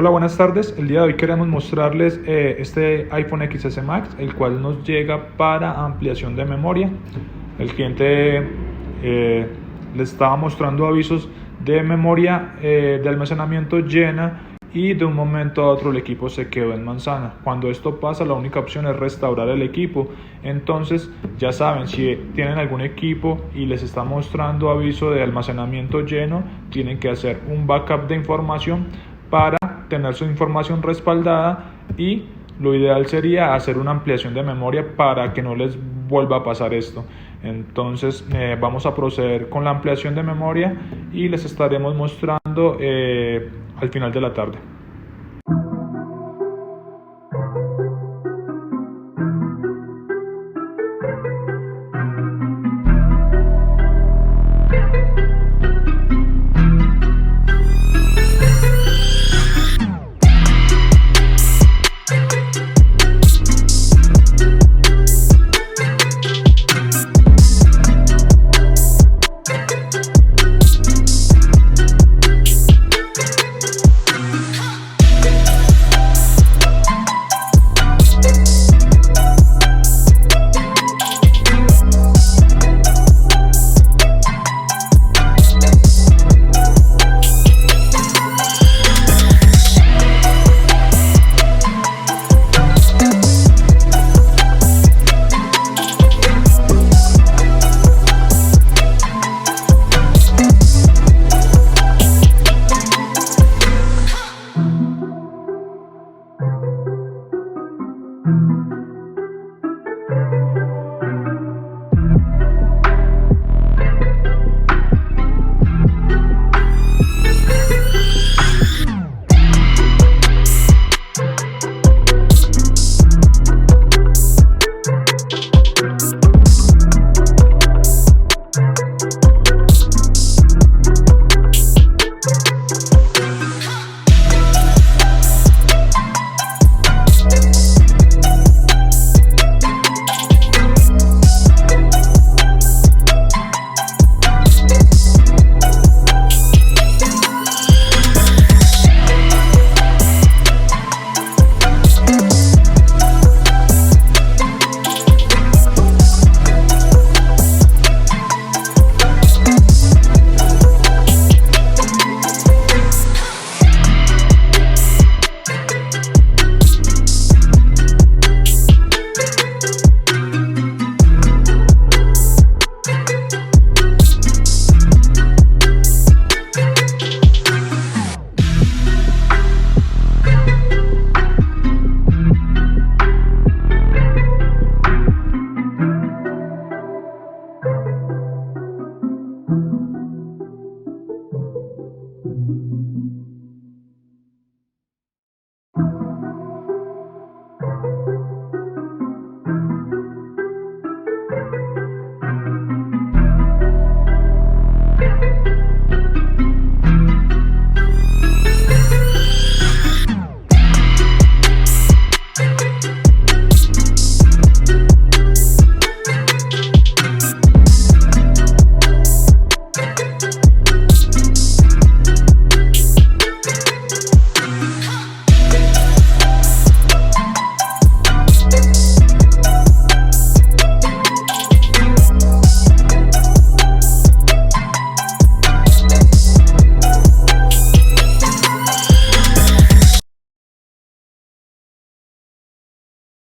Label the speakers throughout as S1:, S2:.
S1: Hola, buenas tardes. El día de hoy queremos mostrarles este iPhone XS Max, el cual nos llega para ampliación de memoria. El cliente le estaba mostrando avisos de memoria de almacenamiento llena y de un momento a otro el equipo se quedó en manzana. Cuando esto pasa, la única opción es restaurar el equipo. Entonces, ya saben, si tienen algún equipo y les está mostrando aviso de almacenamiento lleno, tienen que hacer un backup de información para tener su información respaldada, y lo ideal sería hacer una ampliación de memoria para que no les vuelva a pasar esto. Entonces vamos a proceder con la ampliación de memoria y les estaremos mostrando al final de la tarde.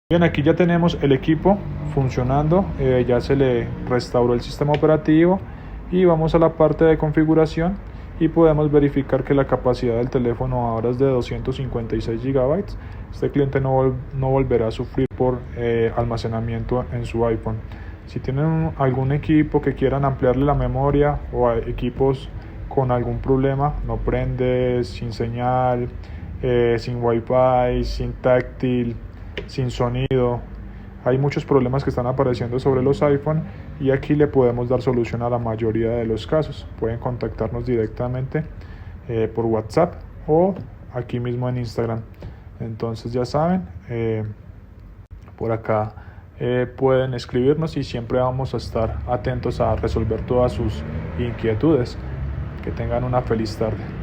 S1: Bien, aquí ya tenemos el equipo funcionando, ya se le restauró el sistema operativo y vamos a la parte de configuración y podemos verificar que la capacidad del teléfono ahora es de 256 GB. Este cliente no volverá a sufrir por almacenamiento en su iPhone. Si tienen algún equipo que quieran ampliarle la memoria o equipos con algún problema, no prende, sin señal, sin Wi-Fi, sin táctil, sin sonido, hay muchos problemas que están apareciendo sobre los iPhone y aquí le podemos dar solución a la mayoría de los casos. Pueden contactarnos directamente por WhatsApp o aquí mismo en Instagram. Entonces ya saben, por acá pueden escribirnos y siempre vamos a estar atentos a resolver todas sus inquietudes. Que tengan una feliz tarde.